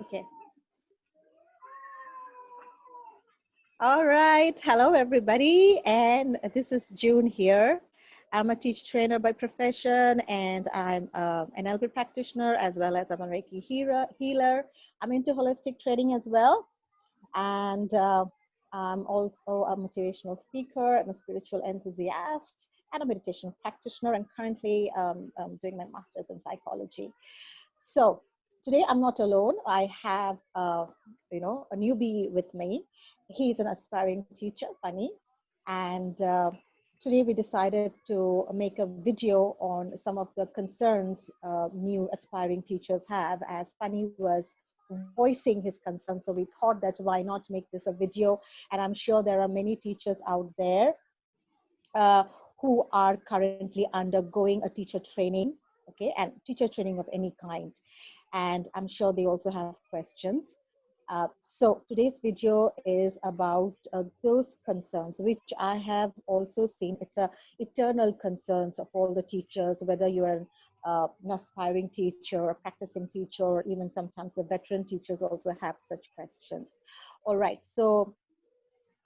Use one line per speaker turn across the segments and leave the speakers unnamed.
Okay. All right. Hello, everybody. And this is June here. I'm a teacher trainer by profession, and I'm an NLP practitioner as well as I'm a Reiki healer. I'm into holistic training as well. And I'm also a motivational speaker. I'm a spiritual enthusiast and a meditation practitioner. And currently doing my master's in psychology. So today I'm not alone. I have, a newbie with me. He's an aspiring teacher, Funny, and today we decided to make a video on some of the concerns new aspiring teachers have, as Funny was voicing his concerns. So we thought that why not make this a video? And I'm sure there are many teachers out there uh, who are currently undergoing a teacher training, okay, and teacher training of any kind. And I'm sure they also have questions. So today's video is about those concerns, which I have also seen. It's a eternal concerns of all the teachers, whether you're an aspiring teacher, a practicing teacher, or even sometimes the veteran teachers also have such questions. All right, so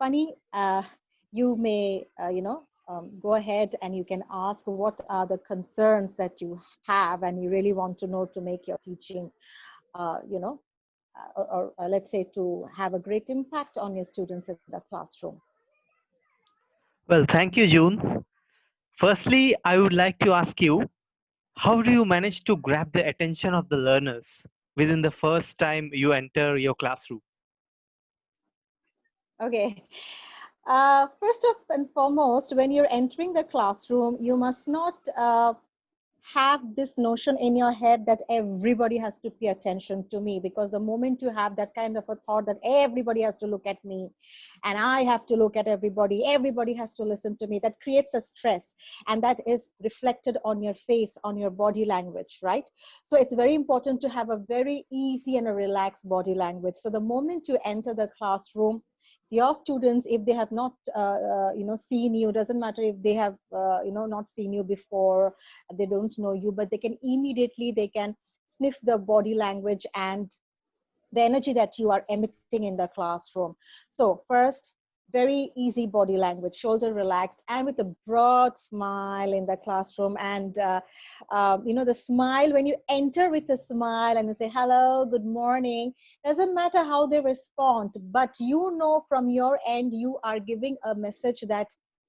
Funny, you may, go ahead and you can ask what are the concerns that you have and you really want to know to make your teaching, or let's say to have a great impact on your students in the classroom.
Well, thank you, June. Firstly, I would like to ask you, how do you manage to grab the attention of the learners within the first time you enter your classroom?
Okay. First and foremost, when you're entering the classroom, you must not have this notion in your head that everybody has to pay attention to me, because the moment you have that kind of a thought that everybody has to look at me and I have to look at everybody has to listen to me, that creates a stress, and that is reflected on your face, on your body language, right? So it's very important to have a very easy and a relaxed body language. So the moment you enter the classroom, your students, if they have not seen you, doesn't matter if they have not seen you before, they don't know you, but they can immediately, they can sniff the body language and the energy that you are emitting in the classroom. So first, very easy body language, shoulder relaxed and with a broad smile in the classroom. And the smile, when you enter with a smile and you say hello, good morning, doesn't matter how they respond, but from your end you are giving a message that,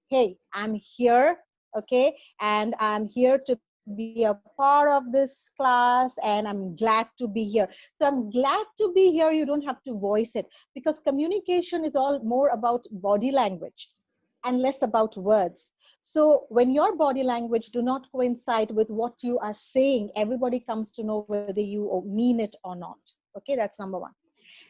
hey, I'm here, okay, and I'm here to be a part of this class and I'm glad to be here. So I'm glad to be here, you don't have to voice it, because communication is all more about body language and less about words. So when your body language do not coincide with what you are saying, everybody comes to know whether you mean it or not. Okay, that's number one.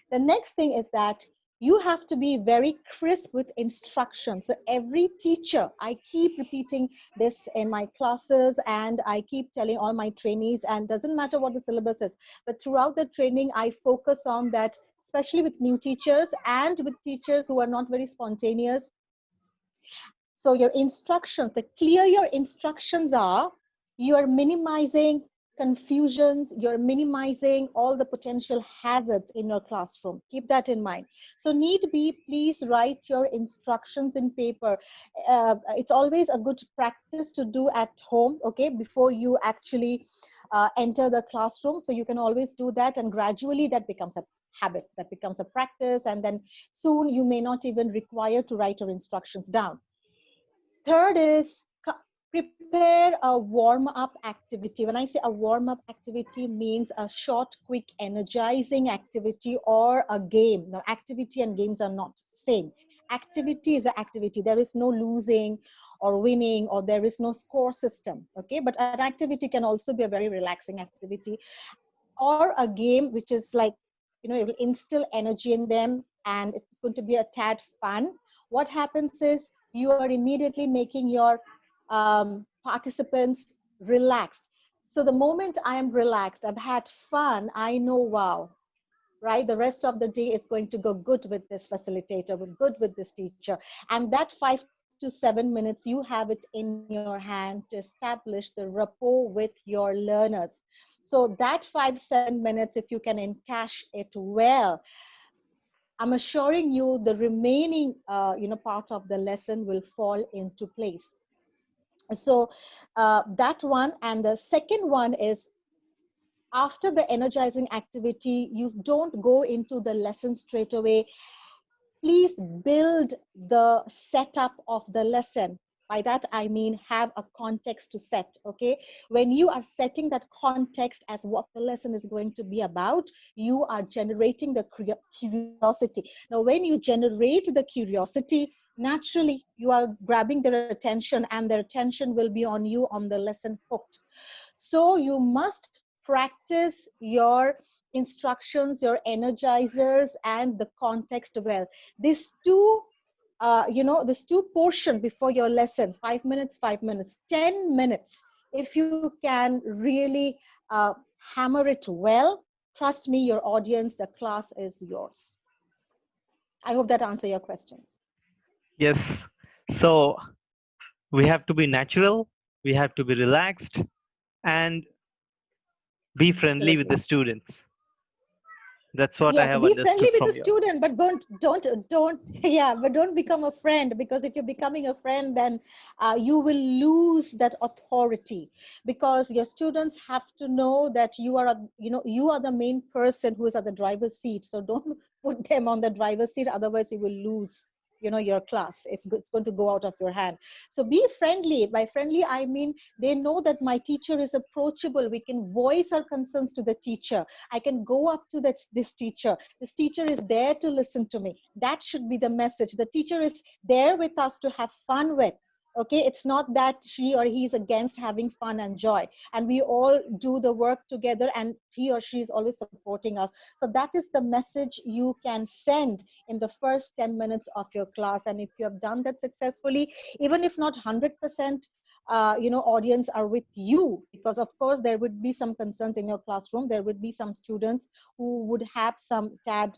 The next thing is that you have to be very crisp with instruction. So every teacher, I keep repeating this in my classes and I keep telling all my trainees, and doesn't matter what the syllabus is, but throughout the training, I focus on that, especially with new teachers and with teachers who are not very spontaneous. So your instructions, the clear your instructions are, you are minimizing confusions, you're minimizing all the potential hazards in your classroom. Keep that in mind. So need be, please write your instructions in paper. It's always a good practice to do at home, okay, before you actually enter the classroom. So you can always do that, and gradually that becomes a habit, that becomes a practice, and then soon you may not even require to write your instructions down. Third is prepare a warm-up activity. When I say a warm-up activity, means a short, quick, energizing activity or a game. Now, activity and games are not same. Activity is an activity. There is no losing or winning, or there is no score system. Okay, but an activity can also be a very relaxing activity, or a game which is like, it will instill energy in them and it's going to be a tad fun. What happens is you are immediately making your participants relaxed. So the moment I am relaxed, I've had fun, I know, wow, right, the rest of the day is going to go good with this facilitator, good with this teacher. And that 5 to 10 to 7 minutes, you have it in your hand to establish the rapport with your learners. So that 5 7 minutes, if you can encash it well, I'm assuring you the remaining part of the lesson will fall into place. So that one. And the second one is, after the energizing activity, you don't go into the lesson straight away. Please build the setup of the lesson. By that I mean, have a context to set. Okay, when you are setting that context as what the lesson is going to be about, you are generating the curiosity. Now when you generate the curiosity, naturally you are grabbing their attention, and their attention will be on you, on the lesson, hooked. So you must practice your instructions, your energizers, and the context well. These two, this two portion before your lesson, 5 minutes, 5 minutes, 10 minutes. If you can really hammer it well, trust me, your audience, the class is yours. I hope that answer your questions.
Yes. So we have to be natural, we have to be relaxed, and be friendly with the
Absolutely.
students. That's what I
Yes,
have
be friendly
understood
with the
from you.
student, but don't yeah, but don't become a friend, because if you're becoming a friend, then you will lose that authority, because your students have to know that you are the main person who is at the driver's seat. So don't put them on the driver's seat, otherwise you will lose your class. It's going to go out of your hand. So be friendly. By friendly I mean, they know that my teacher is approachable. We can voice our concerns to the teacher. I can go up to this teacher. This teacher is there to listen to me. That should be the message. The teacher is there with us to have fun with. Okay, it's not that she or he is against having fun and joy. And we all do the work together, and he or she is always supporting us. So that is the message you can send in the first 10 minutes of your class. And if you have done that successfully, even if not 100%, audience are with you, because of course there would be some concerns in your classroom. There would be some students who would have some tad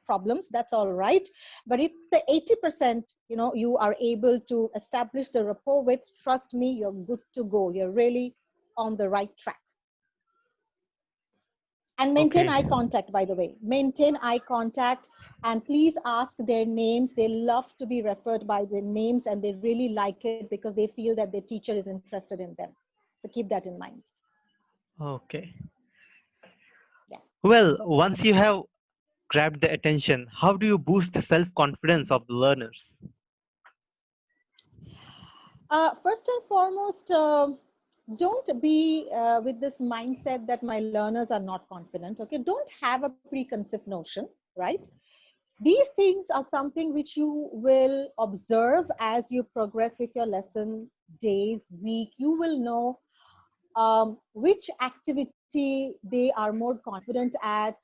problems. That's all right. But if the 80% you are able to establish the rapport with, trust me, you're good to go. You're really on the right track. And maintain
Okay.
eye contact, by the way. Maintain eye contact, and please ask their names. They love to be referred by their names, and they really like it because they feel that their teacher is interested in them. So keep that in mind.
Okay.
Yeah.
Well, once you have grabbed the attention, how do you boost the self confidence of the learners?
First and foremost, don't be with this mindset that my learners are not confident. Okay, don't have a preconceived notion, right? These things are something which you will observe as you progress with your lesson, days, week. You will know which activity they are more confident at,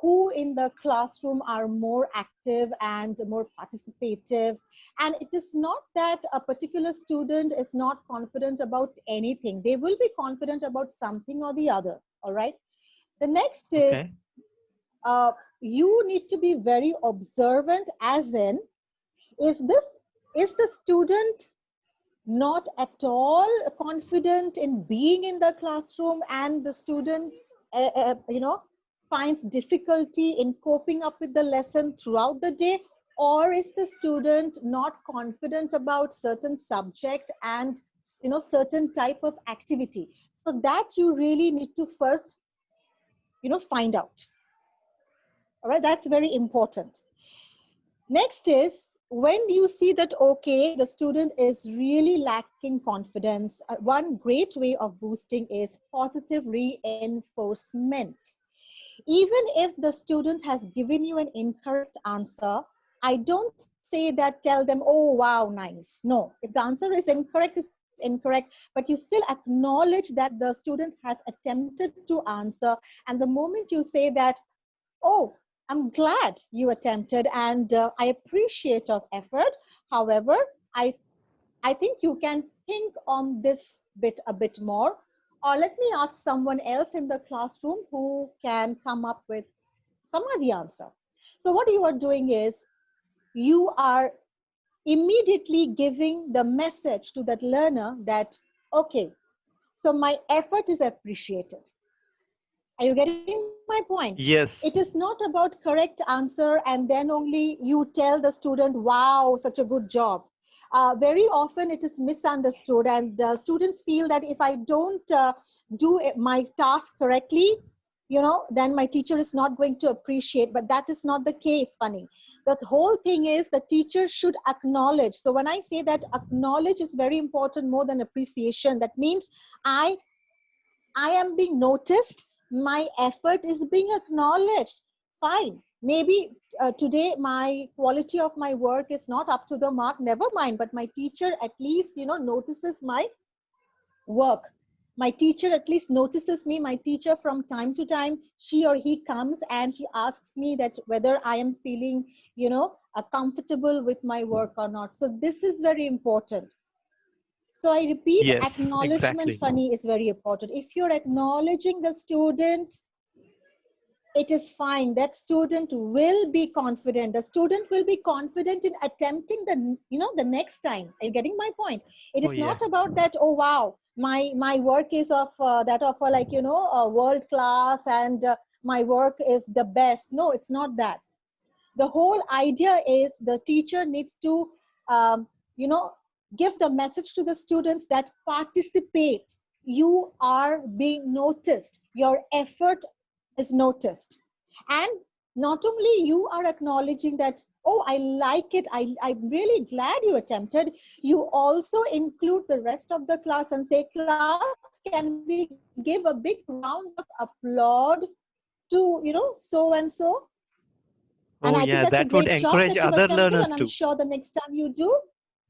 who in the classroom are more active and more participative. And it is not that a particular student is not confident about anything. They will be confident about something or the other. All right. The next
Okay.
is, you need to be very observant, as in, is this is the student not at all confident in being in the classroom, and the student finds difficulty in coping up with the lesson throughout the day? Or is the student not confident about certain subject and certain type of activity? So that you really need to first find out. All right, that's very important. Next is, when you see that, okay, the student is really lacking confidence, one great way of boosting is positive reinforcement. Even if the student has given you an incorrect answer, I don't say that, tell them, oh, wow, nice. No, if the answer is incorrect, it's incorrect, but you still acknowledge that the student has attempted to answer. And the moment you say that, oh, I'm glad you attempted, and I appreciate your effort. However, I, I think you can think on this bit a bit more, or let me ask someone else in the classroom who can come up with some other answer. So what you are doing is, you are immediately giving the message to that learner that, okay, so my effort is appreciated. Are you getting my point? It is
Yes.
not about correct answer and then only you tell the student, wow, such a good job. Very often it is misunderstood, and students feel that if I don't my task correctly, then my teacher is not going to appreciate. But that is not the case, funny. The whole thing is the teacher should acknowledge. So when I say that acknowledge is very important more than appreciation, that means I I am being noticed, my effort is being acknowledged. Fine. Maybe today my quality of my work is not up to the mark, never mind, but my teacher at least, notices my work. My teacher at least notices me. My teacher from time to time, she or he comes and she asks me that whether I am feeling, comfortable with my work or not. So this is very important. So I repeat,
Yes,
acknowledgement,
exactly.
funny, is very important. If you're acknowledging the student, it is fine. That student will be confident. The student will be confident in attempting the next time. Are you getting my point? It
Oh
is
yeah.
not about that, oh wow, my work is of that of a, like, world class, and my work is the best. No, it's not that. The whole idea is the teacher needs to um, you know give the message to the students that participate. You are being noticed, your effort is noticed. And not only you are acknowledging that, oh, I like it, I'm really glad you attempted, you also include the rest of the class and say, class, can we give a big round of applaud to so and so. And I think
Oh
that's a
yeah,
great
that would
job that you've
encourage other
attempted, and I'm
learners too.
sure the next time you do,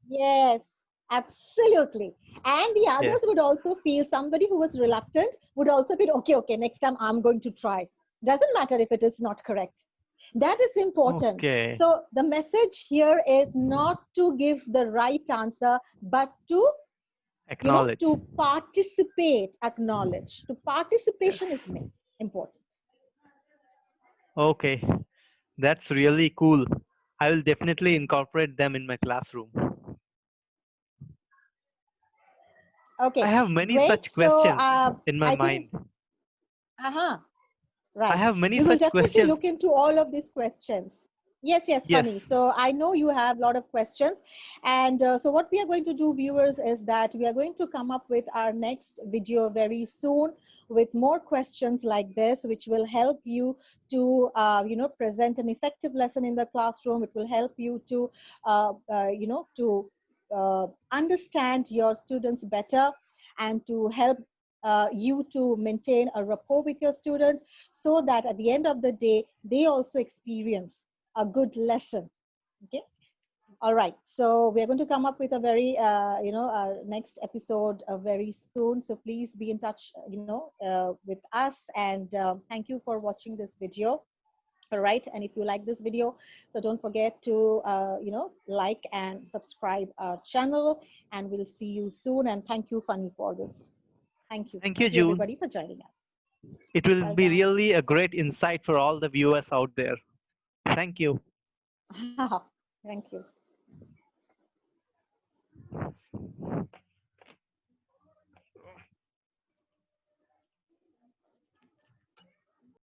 yes, absolutely. And the others
Yes.
would also feel, somebody who was reluctant would also feel, okay, okay, next time I'm going to try. Doesn't matter if it is not correct. That is important.
Okay.
So the message here is not to give the right answer, but to,
Acknowledge.
to participate, acknowledge. To participation is
Yes.
important.
Okay. That's really cool. I will definitely incorporate them in my classroom. I
Okay,
have many
great.
such
So
questions in my
I think,
mind.
uh-huh.
I
Right.
have many
We will
such
definitely
questions.
look into all of these questions. Yes, yes, funny.
Yes.
So I know you have a lot of questions. And so what we are going to do, viewers, is that we are going to come up with our next video very soon with more questions like this, which will help you to, present an effective lesson in the classroom. It will help you to, understand your students better, and to help you to maintain a rapport with your students, so that at the end of the day they also experience a good lesson. Okay. All right, so we're going to come up with a very our next episode very soon, so please be in touch with us. And thank you for watching this video. All right, and if you like this video, so don't forget to like and subscribe our channel, and we'll see you soon. And thank you, Funny, for this.
Thank you,
Thank you
June.
everybody for joining us.
It will be
Welcome.
really a great insight for all the viewers out there. Thank you.
Thank you.